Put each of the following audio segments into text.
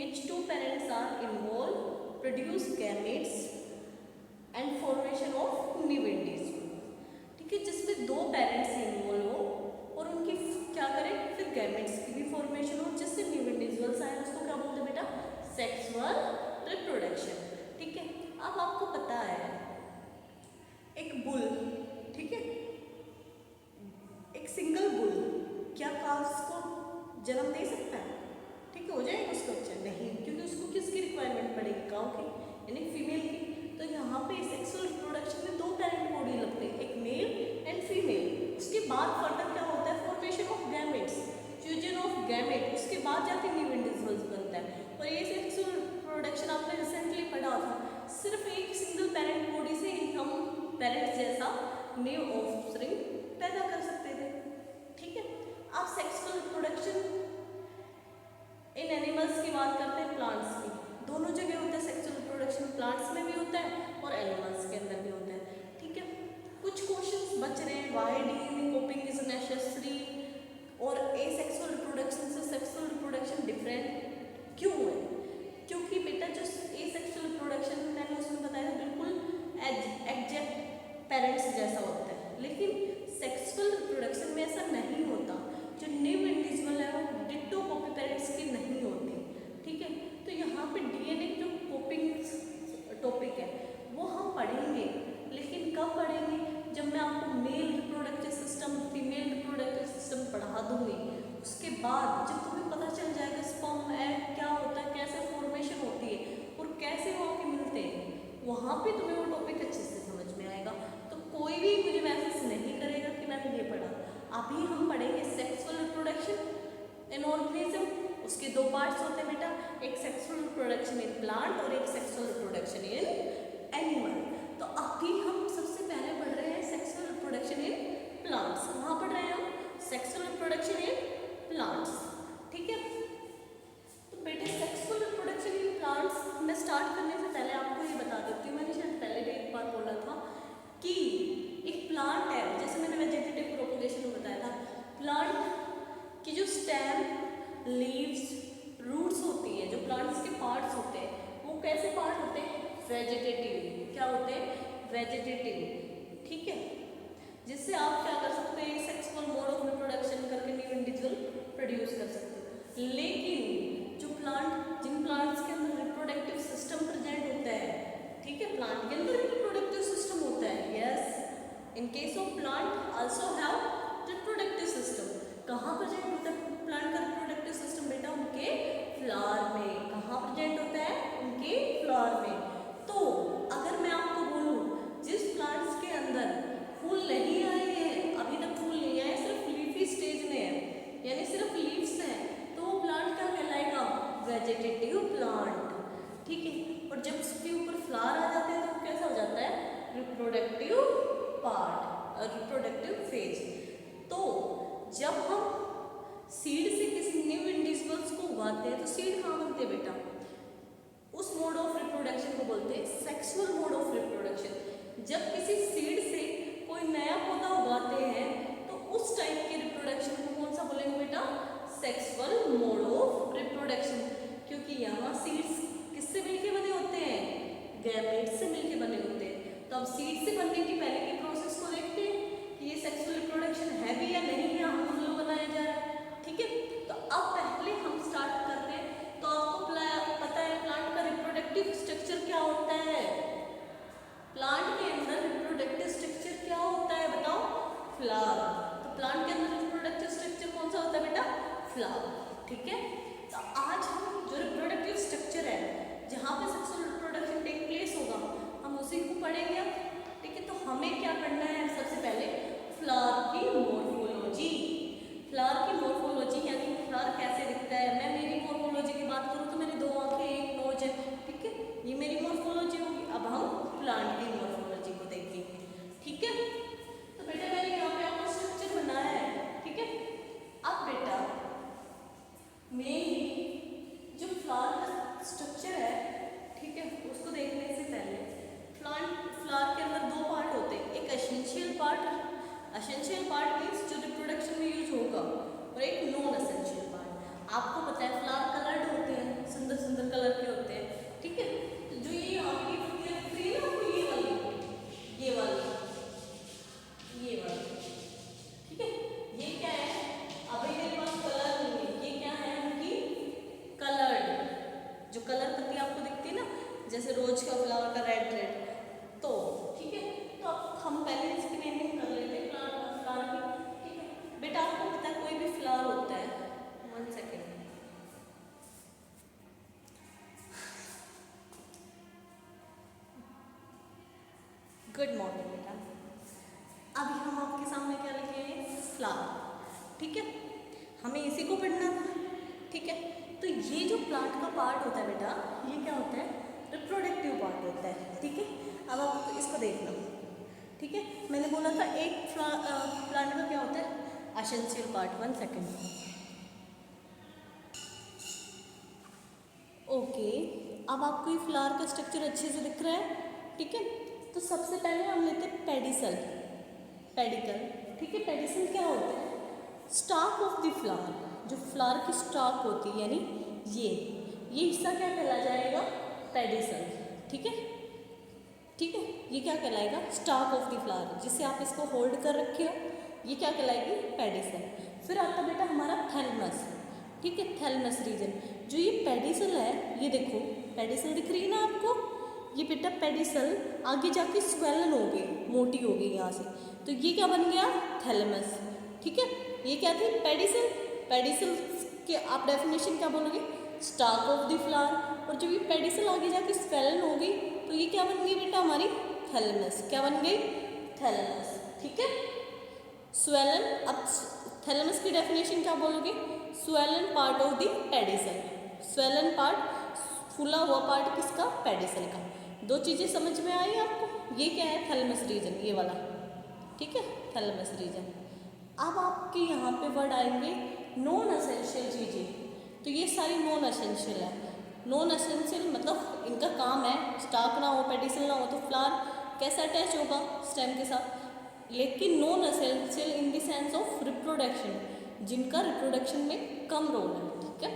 which two parents are involved produce gametes and formation of new individual। ठीक है, जिसमें दो पेरेंट्स इन्वॉल्व हो और उनकी क्या करें, फिर गैमेट्स की भी फॉर्मेशन हो जिससे न्यू इंडिविजुअल्स आए, उसको क्या बोलते हैं बेटा, सेक्सुअल रिप्रोडक्शन। ठीक है, अब आपको पता है एक बुल, ठीक है, एक सिंगल बुल क्या काउस को जन्म दे सकता है? ठीक है, हो जाएगा उसका बच्चा? नहीं, क्योंकि उसको किसकी रिक्वायरमेंट पड़ेगी, काउ की, यानी फीमेल की। तो यहाँ पे सेक्सुअल रिप्रोडक्शन में दो पेरेंट बॉडी लगते हैं, एक मेल एंड फीमेल। उसके बाद फर्दर क्या होता है, formation of gametes, fusion of gamete, उसके बाद जाके न्यू इंडिविजुअल्स बनता है। और ये सेक्सुअल रिप्रोडक्शन आपने रिसेंटली पढ़ा था, सिर्फ एक सिंगल पेरेंट बॉडी से ही हम पेरेंट्स जैसा न्यू ऑफस्प्रिंग पैदा कर सकते थे। ठीक है, आप सेक्सुअल रिप्रोडक्शन इन एनिमल्स की बात करते हैं, प्लांट्स की, दोनों जगह होता है सेक्सुअल रिप्रोडक्शन, प्लांट्स में भी होता है और एनिमल्स के अंदर भी होता है। ठीक है, कुछ क्वेश्चंस बच रहे हैं, व्हाई डीएनए कॉपिंग इज नेसेसरी और एसेक्सुअल रिप्रोडक्शन से सेक्सुअल रिप्रोडक्शन डिफरेंट क्यों है? क्योंकि बेटा जो एसेक्सुअल रिप्रोडक्शन मैंने उसमें बताया था बिल्कुल एग्जैक्ट पेरेंट्स जैसा होता है, लेकिन सेक्सुअल रिप्रोडक्शन में ऐसा नहीं होता। जो न्यू इंडिविजुअल है वो डिट्टो कॉपी पेरेंट्स की नहीं होती। ठीक है, तो यहाँ पे डीएनए जो कॉपिंग टॉपिक है वो हम पढ़ेंगे, लेकिन कब पढ़ेंगे, जब मैं आपको male reproductive system, female reproductive system पढ़ा दूंगी। उसके बाद जब तुम्हें पता चल जाएगा स्पर्म एग क्या होता है, कैसे फॉर्मेशन होती है और कैसे वो आके मिलते हैं, वहाँ पे तुम्हें वो टॉपिक अच्छे से समझ में आएगा। तो कोई भी मुझे मैसेज नहीं करेगा कि मैंने ये पढ़ा। अभी हम पढ़ेंगे सेक्सुअल रिप्रोडक्शन इन ऑर्गेनिज्म, उसके दो पार्ट्स होते हैं बेटा, एक सेक्सुअल रिप्रोडक्शन इन प्लांट और एक सेक्सुअल रिप्रोडक्शन इन एनिमल। तो अभी हम सबसे पहले पढ़ रहे हैं सेक्सुअल रिप्रोडक्शन इन प्लांट्स। कहाँ पढ़ रहे हैं हम? Sexual reproduction in plants. ठीक है, तो बेटे सेक्सुअल रिप्रोडक्शन इन प्लांट्स मैं स्टार्ट करने से पहले आपको ये बता देती हूँ, मैंने शायद पहले भी एक बार बोला था कि एक प्लांट है, जैसे मैंने वेजिटेटिव प्रोपगेशन में बताया था, प्लांट की जो स्टेम, लीव्स, रूट्स होती है, जो प्लांट्स के पार्ट्स होते हैं, वो कैसे पार्ट होते हैं? वेजिटेटिव। क्या होते हैं? वेजिटेटिव। ठीक है, जिससे आप क्या कर सकते हैं, सेक्सुअल मोड ऑफ रिप्रोडक्शन करके न्यू इंडिविजुअल प्रोड्यूस कर सकते हैं। लेकिन जो प्लांट, जिन प्लांट्स के अंदर रिप्रोडक्टिव सिस्टम प्रेजेंट होता है, ठीक है, प्लांट के अंदर रिप्रोडक्टिव सिस्टम होता है, yes, in case of plant also have reproductive system. कहाँ प्रेजेंट होता है प्लांट का रिप्रोडक्टिव सिस्टम बेटा? उनके फ्लावर में। कहाँ प्रेजेंट होता है? उनके फ्लावर में। तो अगर मैं आपको बोलूँ जिस प्लांट्स के अंदर फूल नहीं आए हैं, अभी तक फूल नहीं आए, सिर्फ लीफी स्टेज में है, यानी सिर्फ लीव्स हैं, तो वो प्लांट क्या कहलाएगा? Vegetative plant. ठीक है, और जब उसके ऊपर फ्लावर आ जाते हैं तो वो कैसा हो जाता है? Reproductive part, reproductive phase. तो जब हम सीड से किसी न्यू इंडिविजुअल्स को उगाते हैं तो सीड कहाँ बनते हैं बेटा? उस मोड ऑफ रिप्रोडक्शन को बोलते हैं सेक्सुअल मोड ऑफ रिप्रोडक्शन। जब किसी सीड से कोई नया पौधा उगाते हैं तो उस टाइप के रिप्रोडक्शन को कौन सा बोलेंगे बेटा? Sexual mode of reproduction. क्योंकि यहाँ सीड्स किससे मिलके बने होते हैं? गैमेट्स से मिलके बने होते हैं। तो अब सीड से बनने की पहले की प्रोसेस को देखते हैं कि ये सेक्सुअल रिप्रोडक्शन है भी या नहीं है, हम लोग बनाया जा रहा है। ठीक है, तो अब पहले हम स्टार्ट करते हैं। तो आपको पता है प्लांट का रिप्रोडक्टिव स्ट्रक्चर क्या होता है? प्लांट के अंदर रिप्रोडक्टिव स्ट्रक्चर क्या होता है बताओ? फ्लावर। तो प्लांट के अंदर रिप्रोडक्टिव स्ट्रक्चर कौन सा होता है बेटा? फ्लावर। ठीक है, तो आज हम जो रिप्रोडक्टिव स्ट्रक्चर है जहाँ पे सेक्सुअल रिप्रोडक्शन टेक प्लेस होगा, हम उसी को पढ़ेंगे अब। ठीक है, तो हमें क्या करना है? सबसे पहले फ्लावर की मॉर्फोलॉजी। फ्लावर की मॉर्फोलॉजी यानी फ्लावर कैसे दिखता है। मैं मेरी मॉर्फोलॉजी की बात करूँ तो मेरी दो आंखें, एक नोज है। ठीक है, ये मेरी मॉर्फोलॉजी होगी। अब हम प्लांट की मॉर्फोलॉजी को देखेंगे। ठीक है, तो बेटा मैंने यहाँ पे आपको स्ट्रक्चर बनाया है। ठीक है, अब बेटा मेनली जो फ्लावर का स्ट्रक्चर है, ठीक है, उसको देखने से पहले फ्लावर के अंदर दो पार्ट होते हैं, एक essential part, essential part means जो रिप्रोडक्शन में यूज होगा, और एक नॉन एसेंशियल पार्ट। आपको पता है फ्लावर कलर्ड होते हैं, सुंदर सुंदर हम पहले इसकी नेमिंग कर लेते हैं फ्लावर की, ठीक है बेटा। आपको पता है कोई भी फ्लावर होता है, 1 सेकेंड, गुड मॉर्निंग बेटा। अभी हम आपके सामने क्या लिखे हैं, फ्लावर, ठीक है। हमें इसी को पढ़ना था, ठीक है। तो ये जो प्लांट का पार्ट होता है बेटा, ये क्या होता है, रिप्रोडक्टिव पार्ट होता है, ठीक है। अब आप इसको देख लो, ठीक है। मैंने बोला था एक प्लांट का क्या होता है, एसेंशियल पार्ट। 1 second, okay. अब आपको ये फ्लावर का स्ट्रक्चर अच्छे से दिख रहा है, ठीक है। तो सबसे पहले हम लेते हैं पेडिसल, पेडिकल, ठीक है। पेडिसल क्या होता है, स्टाक ऑफ द फ्लावर, जो फ्लावर की स्टाक होती है, यानी ये हिस्सा क्या कहला जाएगा, पेडिसल, ठीक है, ठीक है। ये क्या कहलाएगा, स्टाक ऑफ द फ्लावर, जिससे आप इसको होल्ड कर रखे हो, ये क्या कहलाएगी, पेडिसल। फिर आता बेटा हमारा थैलमस, ठीक है, थैलमस रीजन। जो ये पेडिसल है, ये देखो पेडिसल दिख रही है ना आपको, ये बेटा पेडिसल आगे जाके स्वेलन हो गई, मोटी हो गई यहाँ से, तो ये क्या बन गया, थैलमस, ठीक है। ये क्या थी, पेडिसल। पेडिसल के आप डेफिनेशन क्या बोलोगे, स्टाक ऑफ द फ्लावर। और जब ये पेडिसल आगे जाके स्वेलन हो गई, तो ये क्या बन गई बेटा, हमारी थैलमस। क्या बन गई, थैलमस, ठीक है। स्वेलन, अब थैलमस की डेफिनेशन क्या बोलोगे, swollen part of the pedicel. Swollen part, फूला हुआ पार्ट किसका, पेडिसल का। दो चीजें समझ में आई आपको, ये क्या है, थैलमस रीजन, ये वाला, ठीक है, थैलमस रीजन। अब आपके यहाँ पे वर्ड आएंगे नॉन एसेंशियल चीजें, तो ये सारी नॉन एसेंशियल है। नॉन एसेंशियल मतलब इनका काम है, स्टाक ना हो, पेडिसल ना हो, तो फ्लावर कैसे अटैच होगा स्टेम के साथ। लेकिन non essential in the sense of reproduction, जिनका रिप्रोडक्शन में कम रोल है, ठीक है।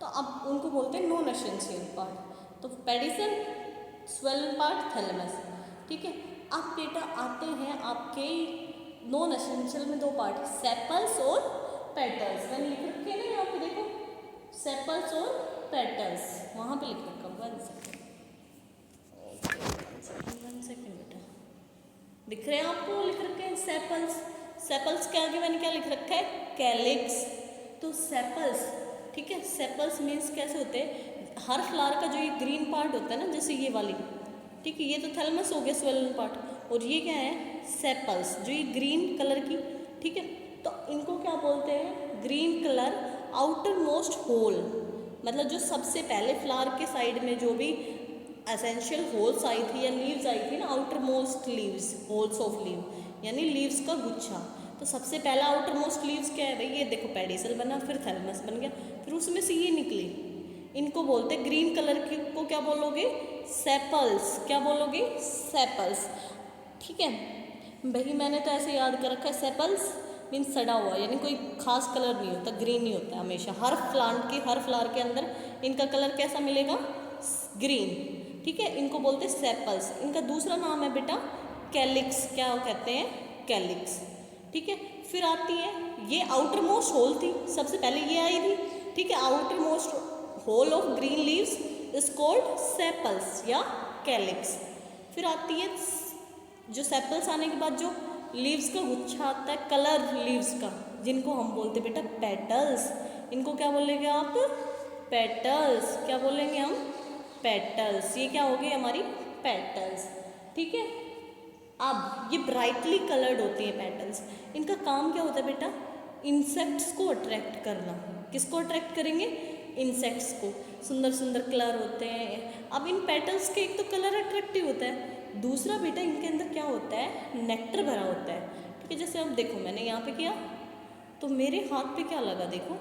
तो अब उनको बोलते हैं नॉन एसेंशियल पार्ट। तो पेडिसल, स्वेलन पार्ट, थैलमस, ठीक है। अब बेटा आते हैं आपके नॉन एसेंशियल में दो पार्ट, सेपल्स और पेटल्स। मैंने लिख रखे हैं ना यहाँ पे, देखो सेपल्स और पेटल्स, वहाँ पे लिख रखा। 1 सेकेंड, ओके 1 सेकेंड बेटा, दिख रहे हैं आपको, लिख रखे हैं सेपल्स। सेपल्स के आगे मैंने क्या लिख रखा है, कैलिक्स। तो सेपल्स, ठीक है, सेपल्स मीन्स कैसे होते हैं, हर फ्लावर का जो ये ग्रीन पार्ट होता है ना, जैसे ये वाली, ठीक है, ये तो थैलमस हो गया, स्वेलन पार्ट, और ये क्या है, सेपल्स, जो ये ग्रीन कलर की, ठीक है। तो इनको क्या बोलते हैं, green colour outer most whorl, मतलब जो सबसे पहले फ्लावर के साइड में जो भी एसेंशियल होल्स आई थी या लीव्स आई थी ना, outer most leaves, holes of leave, यानी लीव्स का गुच्छा। तो सबसे पहला आउटर मोस्ट लीव्स क्या है भाई, ये देखो पेडिसल बना, फिर थैलमस बन गया, फिर उसमें से ये निकली, इनको बोलते हैं ग्रीन कलर की को क्या बोलोगे, सेपल्स। क्या बोलोगे, सेपल्स, ठीक है भाई। मैंने तो ऐसे याद कर रखा है, सेपल्स मीन्स सड़ा हुआ, यानी कोई खास कलर नहीं होता, ग्रीन नहीं होता हमेशा। हर प्लांट के, हर फ्लावर के अंदर इनका कलर कैसा मिलेगा, ग्रीन, ठीक है। इनको बोलते हैं सेपल्स। इनका दूसरा नाम है बेटा कैलिक्स। क्या कहते हैं, कैलिक्स, ठीक है। फिर आती है ये आउटर मोस्ट होल थी, सबसे पहले ये आई थी, ठीक है। Outer most whorl of green leaves is called sepals या कैलिक्स। फिर आती है जो सेपल्स आने के बाद जो लीव्स का गुच्छा आता है, कलर लीव्स का, जिनको हम बोलते बेटा पेटल्स। इनको क्या बोलेंगे आप, पेटल्स। क्या बोलेंगे हम, पेटल्स। ये क्या हो गई हमारी पेटल्स, ठीक है। अब ये ब्राइटली कलर्ड होती है पेटल्स। इनका काम क्या होता है बेटा, इंसेक्ट्स को अट्रैक्ट करना। किसको अट्रैक्ट करेंगे, इंसेक्ट्स को। सुंदर सुंदर कलर होते हैं। अब इन पेटल्स के एक तो कलर अट्रैक्टिव होता है, दूसरा बेटा इनके अंदर क्या होता है, नेक्टर भरा होता है, ठीक है। जैसे अब देखो मैंने यहाँ पे किया, तो मेरे हाथ पे क्या लगा, देखो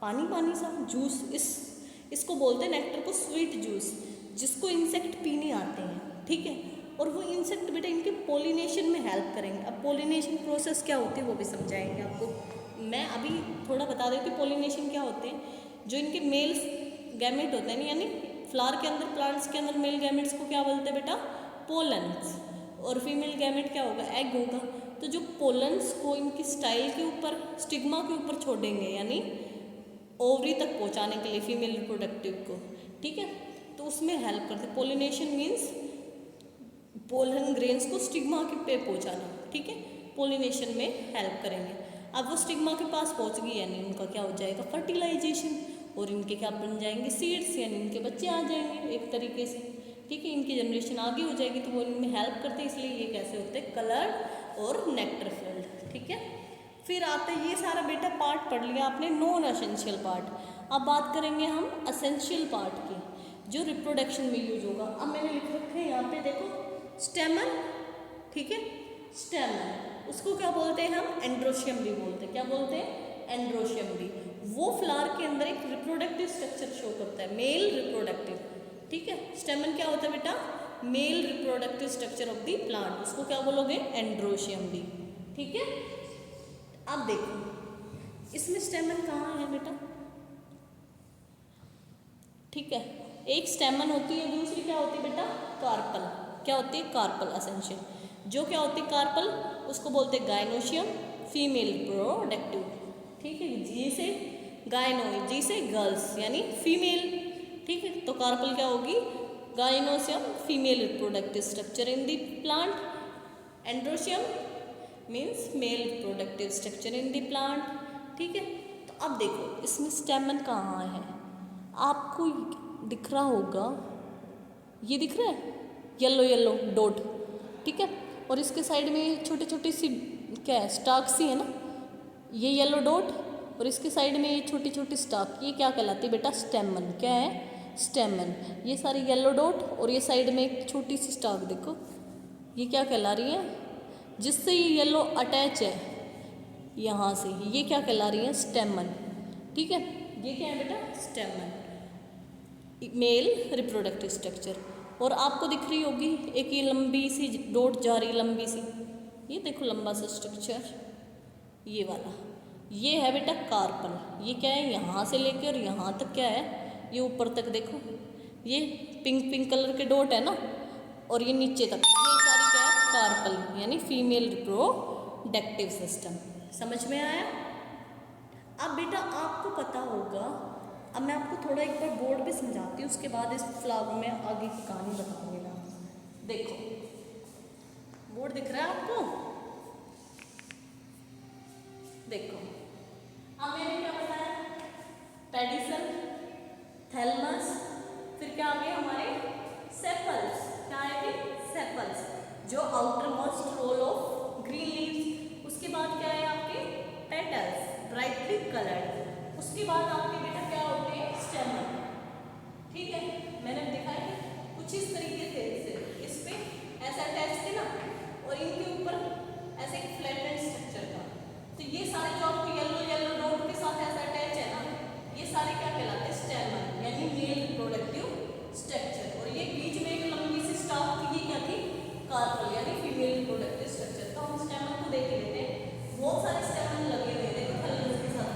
पानी पानी सा जूस। इसको बोलते हैं नेक्टर को स्वीट जूस, जिसको इंसेक्ट पीने आते हैं, ठीक है। और वो इंसेक्ट बेटा इनके पोलिनेशन में हेल्प करेंगे। अब पोलिनेशन प्रोसेस क्या होती है वो भी समझाएंगे आपको। मैं अभी थोड़ा बता देती हूँ पोलिनेशन क्या होते हैं। जो इनके मेल गैमेट होते हैं ना, यानी फ्लावर के अंदर, प्लांट्स के अंदर मेल गैमेट्स को क्या बोलते हैं बेटा, पोलन्स। और फीमेल गैमेट क्या होगा, एग होगा। तो जो पोलन्स को इनकी स्टाइल के ऊपर, स्टिग्मा के ऊपर छोड़ेंगे, यानी ओवरी तक पहुंचाने के लिए फीमेल रिप्रोडक्टिव को, ठीक है। तो उसमें हेल्प करते हैं। पोलिनेशन मीन्स पोलन ग्रेन्स को स्टिग्मा के पे पहुंचाना, ठीक है, पोलिनेशन में हेल्प करेंगे। अब वो स्टिग्मा के पास पहुंच गई यानी उनका क्या हो जाएगा, फर्टिलाइजेशन, और इनके क्या बन जाएंगे, सीड्स, यानी इनके बच्चे आ जाएंगे एक तरीके से, ठीक है, इनकी जनरेशन आगे हो जाएगी, तो वो इनमें हेल्प करते हैं, इसलिए ये कैसे होते हैं, कलर्ड और नेक्टर फिल्ड, ठीक है। फिर आते ये सारा बेटा पार्ट पढ़ लिया आपने, नॉन एसेंशियल पार्ट। अब बात करेंगे हम एसेंशियल पार्ट की, जो रिप्रोडक्शन में यूज होगा। अब मैंने लिख रखे हैं यहाँ पे देखो, स्टेमन, ठीक है, स्टेमन, उसको क्या बोलते हैं हम, एंड्रोशियम भी बोलते हैं। क्या बोलते हैं, एंड्रोशियम भी। वो फ्लावर के अंदर एक रिप्रोडक्टिव स्ट्रक्चर शो करता है, मेल रिप्रोडक्टिव, ठीक है। स्टेमन क्या होता है बेटा, male reproductive structure of the plant, उसको क्या बोलोगे, एंड्रोशियम भी, ठीक है। अब देखो इसमें स्टेमन कहाँ है बेटा, ठीक है, एक स्टेमन होती है, दूसरी क्या होती है बेटा, कार्पल। क्या होती है, कार्पल एसेंशियल। जो क्या होती है कार्पल, उसको बोलते हैं गायनोशियम, फीमेल रिप्रोडक्टिव, ठीक है, जी से गायनो, जी से गर्ल्स यानी फीमेल, ठीक है, तो कार्पल क्या होगी, gynoecium, female reproductive structure in the plant, androecium means male reproductive structure in the plant, ठीक है। तो अब देखो इसमें स्टेमन कहाँ है, आपको दिख रहा होगा, ये दिख रहा है, येलो येलो डॉट, ठीक है, और इसके साइड में छोटी छोटी सी क्या है, स्टाक सी है ना, ये येलो डॉट, और इसके साइड में ये छोटी छोटी स्टाक, ये क्या कहलाती है बेटा, स्टेमन। क्या है, स्टेमन। ये सारी येलो डॉट और ये साइड में एक छोटी सी स्टाक देखो, ये क्या कहला रही है, जिससे ये येलो अटैच है यहाँ से, ये क्या कहला रही है, स्टेमन, ठीक है। ये क्या है बेटा, स्टेमन, मेल रिप्रोडक्टिव स्ट्रक्चर। और आपको दिख रही होगी एक ये लंबी सी डॉट जा रही, लंबी सी, ये देखो लंबा सा स्ट्रक्चर, ये वाला, ये है बेटा कार्पल। ये क्या है, यहाँ से लेकर यहाँ तक क्या है, ये ऊपर तक देखो, ये पिंक पिंक कलर के डॉट है ना, और ये नीचे तक, ये सारी क्या है, कार्पल यानी फीमेल रिप्रोडक्टिव सिस्टम। समझ में आया। अब बेटा आपको पता होगा, अब मैं आपको थोड़ा एक बार बोर्ड पे समझाती हूँ, उसके बाद इस फ्लावर में आगे की कहानी बताऊंगी ना। देखो बोर्ड दिख रहा है आपको, देखो अब मैंने क्या बताया, पेडिसल, थैलमस, फिर क्या आ गए हमारे सेपल्स, क्या आएंगे, सेपल्स, जो outer most whorl of green leaves, उसके बाद क्या है आपके पेटल्स ब्राइटली कलर्ड, उसके बाद आपके बेटा क्या होते हैं, स्टेमन, ठीक है। मैंने दिखाया कुछ इस तरीके से, इस पे ऐसा अटैच थे ना, और इनके ऊपर ऐसे एक फ्लैटेंड स्ट्रक्चर था, तो ये सारे जो आपको येलो येलो डॉट के साथ ऐसा अटैच है ना, ये सारे क्या कहलाते हैं, स्टेमन यानी मेल रिप्रोडक्टिव स्ट्रक्चर। और ये बीच में एक लंबी सी स्टाक थी, ये क्या थी, कार्पल यानी फीमेल रिप्रोडक्टिव स्ट्रक्चर। तो हम स्टेमन को देख लेते हैं, बहुत सारे स्टेमन लगे हुए हैं, देखो थैलमस के साथ,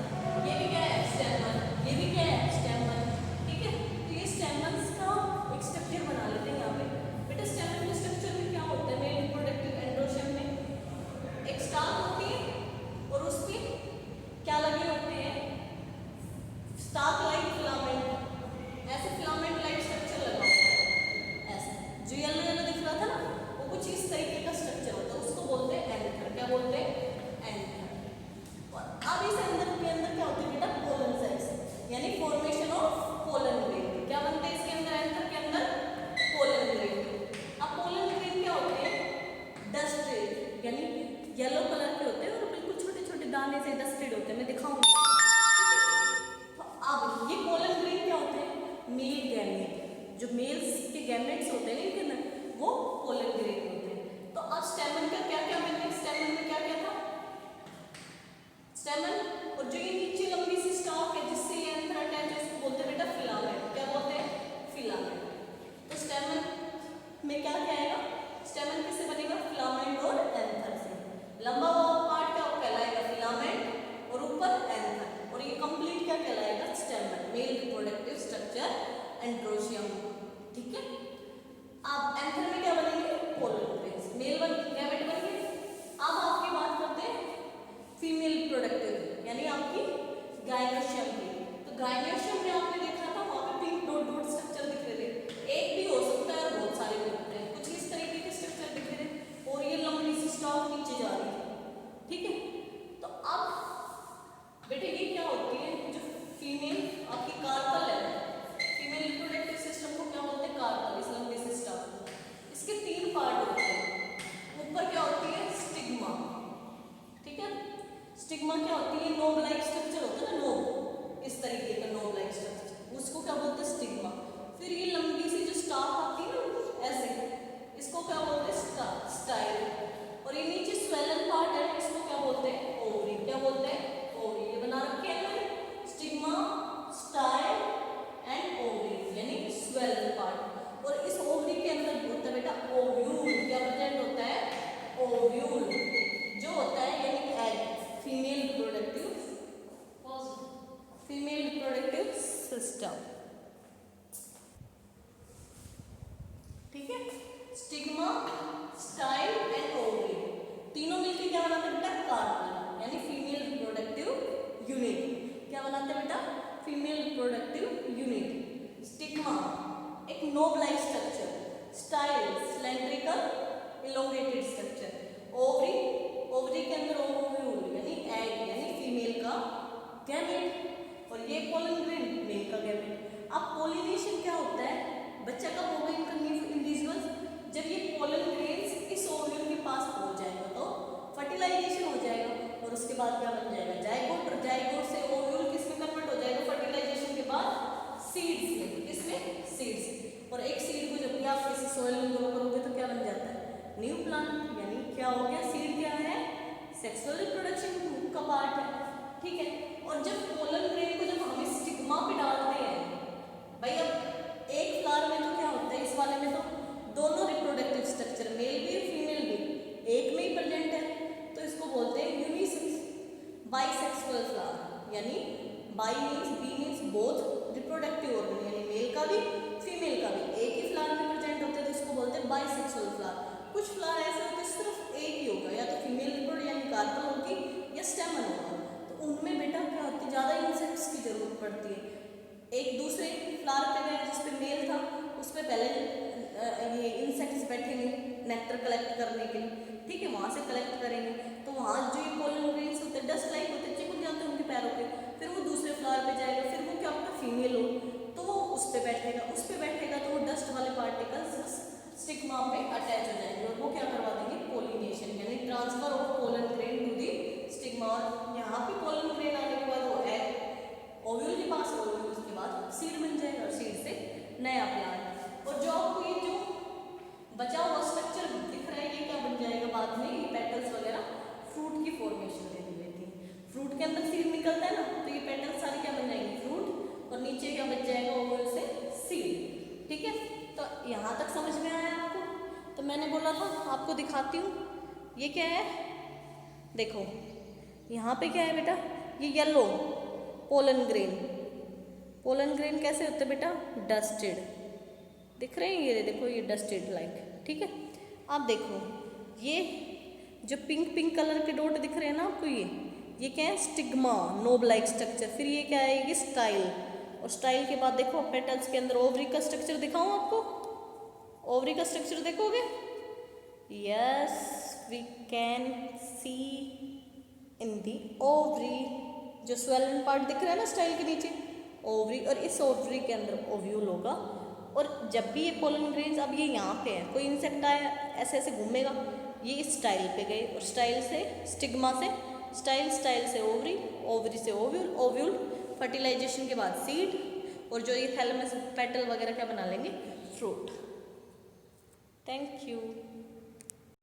ये भी क्या है, स्टेमन, ये भी क्या है, स्टेमन, ठीक है। तो ये स्टेमन्स का एक स्ट्रक्चर बना लेते हैं यहाँ पे। बेटा स्टेमन के स्ट्रक्चर में क्या होता है, मेल रिप्रोडक्टिव एंड्रोशियम में एक स्टाक होती है, और उस पे क्या लगे होते हैं, स्टाक लाइक फिलामेंट, ऐसे फिलामेंट लाइक स्ट्रक्चर लगा होता है, ऐसे जो येलो येलो दिख रहा था ना, वो कुछ इस तरीके का स्ट्रक्चर होता है, उसको बोलते हैं एंथर। क्या बोलते हैं, एंथर। और अब इस एंथर के अंदर क्या होती है बेटा, पोलन सेल्स, यानी फॉर्मेशन ऑफ पोलन ग्रेन। क्या बनते हैं इसके अंदर, एंथर के अंदर, पोलन ग्रेन। अब पोलन ग्रेन क्या होते हैं, डस्टेड, यानी येलो कलर के होते हैं, और बिल्कुल छोटे छोटे दाने से डस्टेड होते हैं, मैं दिखाऊंगी। अब ये पोलन ग्रेन क्या होते हैं, मेल गैमेट, जो मेल्स के गैमेट्स होते हैं इनके अंदर, वो पोलन ग्रेन होते हैं। तो अब स्टेमन का क्या क्या मैंने, स्टेमन में क्या क्या था, स्टेमन, और जो ये नीचे लंबी सी स्टॉक है जिससे ये एंथर अटैच है, उसको बोलते हैं बेटा फिलामेंट। क्या बोलते हैं, फिलामेंट। तो स्टेमन में क्या क्या आएगा, स्टेमन किससे बनेगा, फिलामेंट और एंथर से। लंबा हुआ पार्ट क्या कहलाएगा, फिलामेंट, और ऊपर एंथर, और ये कंप्लीट क्या कहलाएगा, स्टेमन, मेल रिप्रोडक्टिव स्ट्रक्चर एंड्रोशियम, ठीक है। अब एंथर में क्या बनेंगे, पोलन ग्रेन्स, मेल गैमेट बनेंगे। अब आपकी बात करते हैं फीमेल रिप्रोडक्टिव यानी आपकी गायनोशियम की। तो गायनोशियम में आपने देखा था, वहाँ पे पिंक डॉट डॉट स्ट्रक्चर दिख रहे थे, एक भी हो सकता है और बहुत सारे भी होते हैं, कुछ इस तरीके के स्ट्रक्चर सिस्टम। ठीक है, स्टिग्मा, स्टाइल एंड ओवरी तीनों मिलकर क्या बनाते हैं बेटा? कार्पेल, यानी फीमेल रिप्रोडक्टिव यूनिट। क्या बनाते हैं बेटा? Female reproductive unit. स्टिग्मा एक knob like structure, style cylindrical elongated structure, ovary ovary के अंदर ओव्यूल यानी एग यानी फीमेल का गैमेट, और ये पोलन ग्रेन मेल का गैमेट। अब पोलिनेशन क्या होता है? बच्चा कब होगा इंडिविजुअल्स? जब ये पोलन ग्रेन्स इस ओव्यूल के पास पहुंच जाएगा तो फर्टिलाइजेशन हो जाएगा, और उसके बाद क्या बन जाएगा? जाइगोट, और जाइगोट से ओव्यूल किसमें कन्वर्ट हो जाएगा? फर्टिलाइजेशन के बाद सीड्स में। किसमें? सीड्स। और एक सीड को जब भी आप किसी सॉइल में ग्रो करोगे तो क्या बन जाता है? New plant. यानी क्या हो गया? सीड क्या है? सेक्सुअल रिप्रोडक्शन का पार्ट है। ठीक है, और जब पोलन ग्रेन को जब हम स्टिग्मा पे डालते हैं भाई, अब एक फ्लावर में तो क्या होता है, इस वाले में तो दोनों रिप्रोडक्टिव स्ट्रक्चर मेल भी फीमेल भी एक में ही प्रेजेंट है, तो इसको बोलते हैं यूनिसेक्स बाइसेक्सुअल फ्लावर। यानी bi means bi means both reproductive organ, यानी मेल का भी फीमेल का भी एक ही फ्लावर में प्रेजेंट होते हैं, तो इसको बोलते हैं बाइसेक्सुअल फ्लावर। कुछ फ्लावर ऐसे होते हैं सिर्फ एक ही होगा, या तो फीमेल रिप्रोड यानी कार्पेल होगी या स्टेमन होगा, तो उनमें बेटा क्या होती है? ज़्यादा इंसेक्ट्स की जरूरत पड़ती है। एक दूसरे फ्लावर पे गए जिस पे मेल था, उस पर पहले ये इंसेक्ट्स बैठेंगे नेक्टर कलेक्ट करने के लिए। ठीक है, वहाँ से कलेक्ट करेंगे, तो वहाँ जो ये पोलन ग्रेन्स होते हैं डस्ट लाइक होते हैं, चिपक जाते हैं उनके पैरों पे, फिर वो दूसरे फ्लावर पे जाएगा, फिर वो क्या होगा? फीमेल हो तो वो उस पर बैठेगा तो वो डस्ट वाले पार्टिकल्स स्टिग्मा पे अटैच हो जाएंगे, और वो क्या करवा देंगे? पोलिनेशन, यानी transfer of pollen grain to the stigma. और यहाँ पे पोलन ग्रेन आने के बाद वो एग ओव्यूल के पास, ओव्यूल के बाद सीड बन जाएगा, और सीड से नया प्लांट। और जो आपको ये जो बचा हुआ स्ट्रक्चर दिख रहा है, ये क्या बन जाएगा बाद में? ये पेटल्स वगैरह फ्रूट की फॉर्मेशन दे देती है। फ्रूट के अंदर सीड निकलता है ना, तो ये पेटल्स सारी क्या बन जाएंगे? फ्रूट, और नीचे क्या बच जाएगा? ओव्यूल से सीड। ठीक है, तो यहाँ तक समझ में आया आपको? तो मैंने बोला था आपको दिखाती हूँ, ये क्या है? देखो यहाँ पे क्या है बेटा? ये yellow pollen grain. Pollen grain कैसे होते हैं बेटा? डस्टेड। दिख रहे हैं ये देखो, ये डस्टेड लाइक। ठीक है, आप देखो ये जो पिंक पिंक कलर के डॉट दिख रहे हैं ना आपको, ये क्या है? Stigma knob like structure. फिर ये क्या है? ये स्टाइल, और स्टाइल के बाद देखो पेटल्स के अंदर ओवरी का स्ट्रक्चर दिखाऊं आपको? ओवरी का स्ट्रक्चर देखोगे? Yes, we can see in the ovary, जो स्वेलन पार्ट दिख रहा है ना स्टाइल के नीचे, ओवरी, और इस ओवरी के अंदर ओव्यूल होगा। और जब भी ये पोलन ग्रेन्स, अब ये यहाँ पे है, कोई इंसेक्ट आया ऐसे ऐसे घूमेगा, ये इस स्टाइल पे गए, और स्टाइल से स्टिग्मा से स्टाइल, स्टाइल से ओवरी, ओवरी से ओव्यूल, ओव्यूल फर्टिलाइजेशन के बाद सीड, और जो ये थैलेमस पेटल वगैरह क्या बना लेंगे? फ्रूट। Thank you.